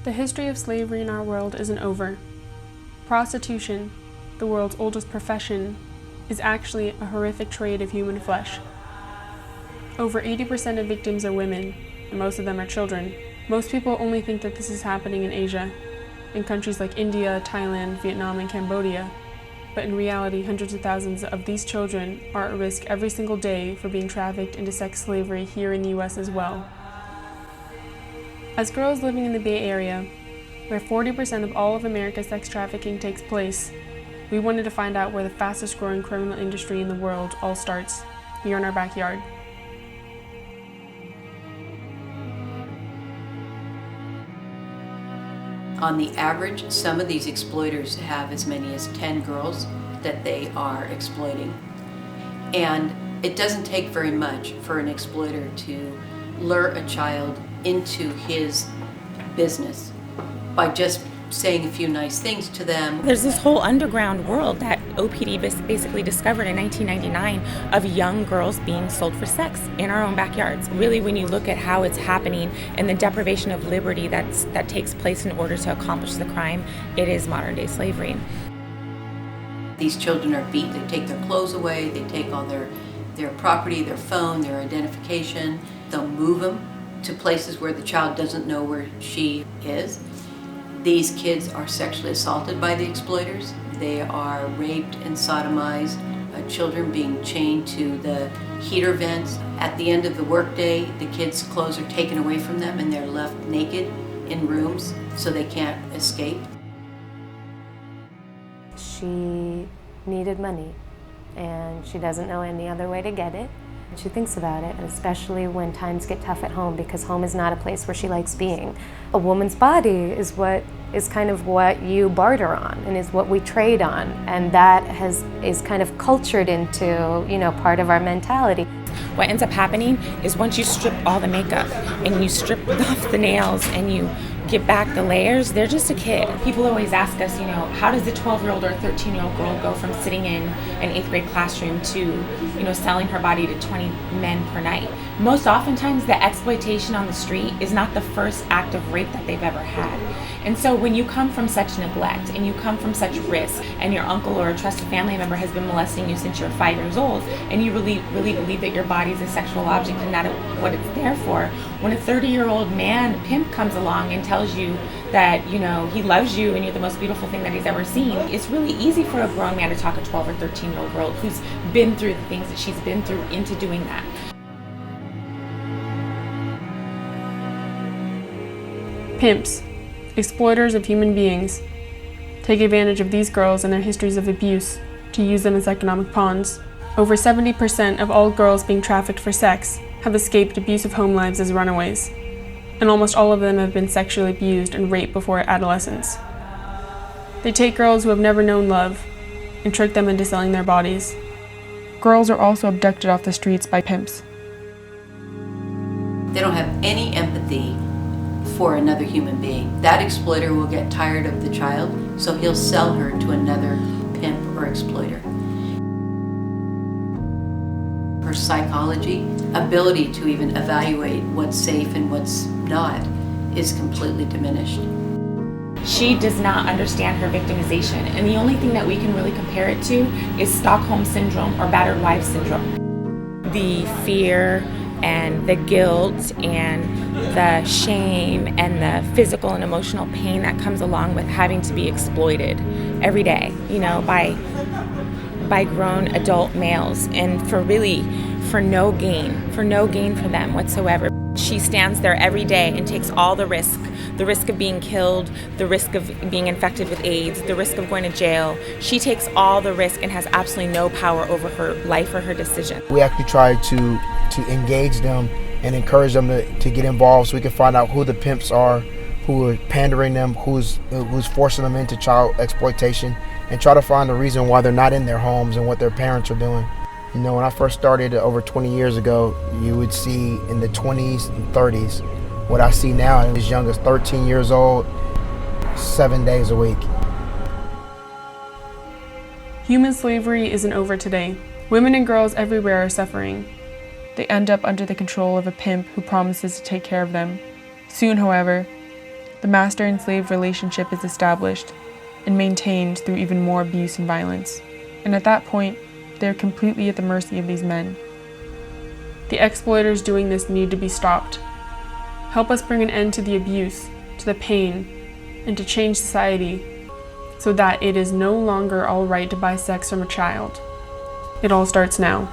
The history of slavery in our world isn't over. Prostitution, the world's oldest profession, is actually a horrific trade of human flesh. Over 80% of victims are women, and most of them are children. Most people only think that this is happening in Asia, in countries like India, Thailand, Vietnam, and Cambodia. But in reality, hundreds of thousands of these children are at risk every single day for being trafficked into sex slavery here in the US as well. As girls living in the Bay Area, where 40% of all of America's sex trafficking takes place, we wanted to find out where the fastest growing criminal industry in the world all starts, here in our backyard. On the average, some of these exploiters have as many as 10 girls that they are exploiting. And it doesn't take very much for an exploiter to lure a child into his business by just saying a few nice things to them. There's this whole underground world that OPD basically discovered in 1999 of young girls being sold for sex in our own backyards. Really, when you look at how it's happening and the deprivation of liberty that takes place in order to accomplish the crime, it is modern day slavery. These children are beat, they take their clothes away, they take all their property, their phone, their identification. They'll move them to places where the child doesn't know where she is. These kids are sexually assaulted by the exploiters. They are raped and sodomized, children being chained to the heater vents. At the end of the workday, the kids' clothes are taken away from them and they're left naked in rooms so they can't escape. She needed money and she doesn't know any other way to get it. She thinks about it, especially when times get tough at home, because home is not a place where she likes being. A woman's body is kind of what you barter on and is what we trade on, and that is kind of cultured into, part of our mentality. What ends up happening is once you strip all the makeup and you strip off the nails and you get back the layers, they're just a kid. People always ask us, how does a 12-year-old or a 13-year-old girl go from sitting in an 8th grade classroom to, selling her body to 20 men per night? Most oftentimes, the exploitation on the street is not the first act of rape that they've ever had. And so when you come from such neglect and you come from such risk, and your uncle or a trusted family member has been molesting you since you're 5 years old, and you really believe that your body is a sexual object and not what it's there for, when a 30-year-old man pimp comes along and tells you that he loves you and you're the most beautiful thing that he's ever seen, it's really easy for a grown man to talk a 12 or 13-year-old girl who's been through the things that she's been through into doing that. Pimps, exploiters of human beings, take advantage of these girls and their histories of abuse to use them as economic pawns. Over 70% of all girls being trafficked for sex have escaped abusive home lives as runaways, and almost all of them have been sexually abused and raped before adolescence. They take girls who have never known love and trick them into selling their bodies. Girls are also abducted off the streets by pimps. They don't have any empathy for another human being. That exploiter will get tired of the child, so he'll sell her to another pimp or exploiter. Her psychology, ability to even evaluate what's safe and what's not, is completely diminished. She does not understand her victimization, and the only thing that we can really compare it to is Stockholm Syndrome or battered wife syndrome. The fear and the guilt and the shame and the physical and emotional pain that comes along with having to be exploited every day, by grown adult males, and for no gain for them whatsoever. She stands there every day and takes all the risk of being killed, the risk of being infected with AIDS, the risk of going to jail. She takes all the risk and has absolutely no power over her life or her decision. We actually try to engage them and encourage them to get involved so we can find out who the pimps are, who are pandering them, who's forcing them into child exploitation, and try to find the reason why they're not in their homes and what their parents are doing. When I first started over 20 years ago, you would see in the 20s and 30s what I see now, as young as 13 years old, 7 days a week. Human slavery isn't over today. Women and girls everywhere are suffering. They end up under the control of a pimp who promises to take care of them. Soon, however, the master and slave relationship is established and maintained through even more abuse and violence. And at that point, they are completely at the mercy of these men. The exploiters doing this need to be stopped. Help us bring an end to the abuse, to the pain, and to change society so that it is no longer all right to buy sex from a child. It all starts now.